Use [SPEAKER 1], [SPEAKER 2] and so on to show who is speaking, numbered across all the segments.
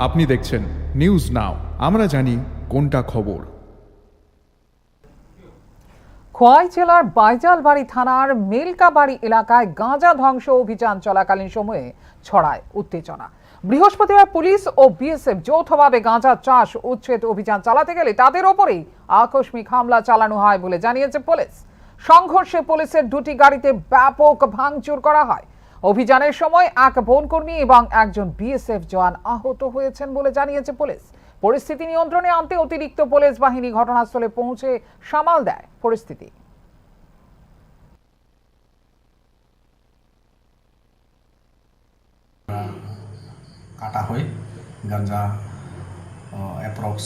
[SPEAKER 1] আপনি দেখছেন news now, আমরা জানি কোনটা খবর।
[SPEAKER 2] খোয়াই জেলার বাইজালবাড়ি থানার মেলকাবাড়ি এলাকায় গাঁজা ধ্বংস অভিযান চলাকালীন সময়ে ছড়ায় উত্তেজনা। বৃহস্পতিবার পুলিশ ও বিএসএফ যৌথভাবে গাঁজা চাষ উচ্ছেদ অভিযান চালাতে গেলে তাদের ওপরেই আকস্মিক হামলা চালানো হয় বলে জানিয়েছে পুলিশ। সংঘর্ষে পুলিশের দুটি গাড়িতে ব্যাপক ভাঙচুর করা হয়। অভিযানের সময় এক বনকর্মী এবং একজন বিএসএফ জওয়ান আহত হয়েছেন বলে জানিয়েছে পুলিশ। পরিস্থিতি নিয়ন্ত্রণে আনতে অতিরিক্ত পুলিশ বাহিনী ঘটনাস্থলে পৌঁছে সামাল দেয় পরিস্থিতি।
[SPEAKER 3] কাটা হয় গাঁজা অ্যাপ্রক্স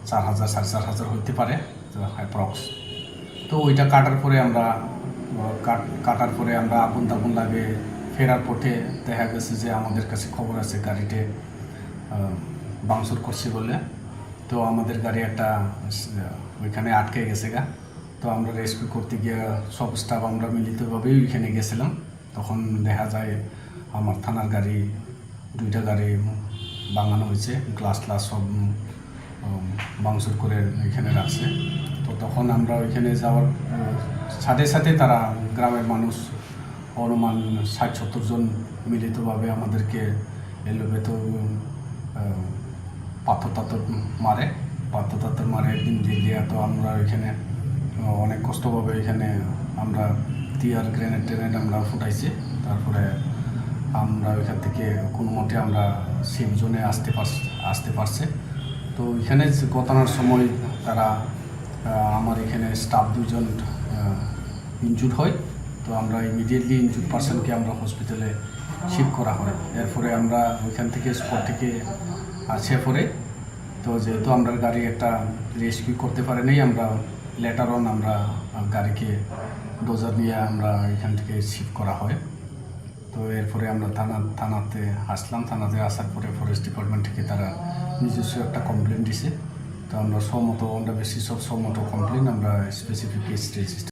[SPEAKER 3] 4,000 4,500 হইতে পারে অ্যাপ্রক্স। তো ওইটা কাটার পরে আমরা আগুন টাগুন লাগে ফেরার পথে দেখা গেছে যে আমাদের কাছে খবর আছে গাড়িতে ভাঙচুর করছে বলে। তো আমাদের গাড়ি একটা ওইখানে আটকে গেছে তো আমরা রেস্কিউ করতে গিয়ে সব স্টাফ আমরা মিলিতভাবেই ওইখানে গেছিলাম। তখন দেখা যায় আমার থানার গাড়ি দুইটা গাড়ি ভাঙানো হয়েছে, গ্লাস সব ভাঙচুর করে ওইখানে রাখছে। তো তখন আমরা ওইখানে যাওয়ার সাথে সাথে তারা গ্রামের মানুষ অনুমান 60-70 জন মিলিতভাবে আমাদেরকে এলোবেতো পাথর মারে দিন দিয়ে। তো আমরা ওইখানে অনেক কষ্টভাবে এখানে আমরা টিয়ার গ্রেনেড আমরা ফুটাইছি। তারপরে আমরা ওইখান থেকে কোনো মতে আমরা সেফ জোনে আসতে পারছে। তো ওইখানে ঘটনার সময় তারা আমার এখানে স্টাফ 2 জন ইনজুর্ড হয়। তো আমরা ইমিডিয়েটলি ইনজুর্ড পার্সনকে আমরা হসপিটালে শিফট করা হয়। এরপরে আমরা ওইখান থেকে স্পট থেকে আসে পরে তো যেহেতু আমরা গাড়ি একটা রেস্কিউ করতে পারিনি, আমরা লেটার অন আমরা গাড়িকে ডোজার নিয়ে আমরা এখান থেকে শিফট করা হয়। তো এরপরে আমরা থানাতে আসলাম। থানাতে আসার পরে ফরেস্ট ডিপার্টমেন্ট থেকে তারা নিজস্ব একটা কমপ্লেন দিছে। তো আমরা বেশি সব কমপ্লেন আমরা স্পেসিফিক কেস রেজিস্টার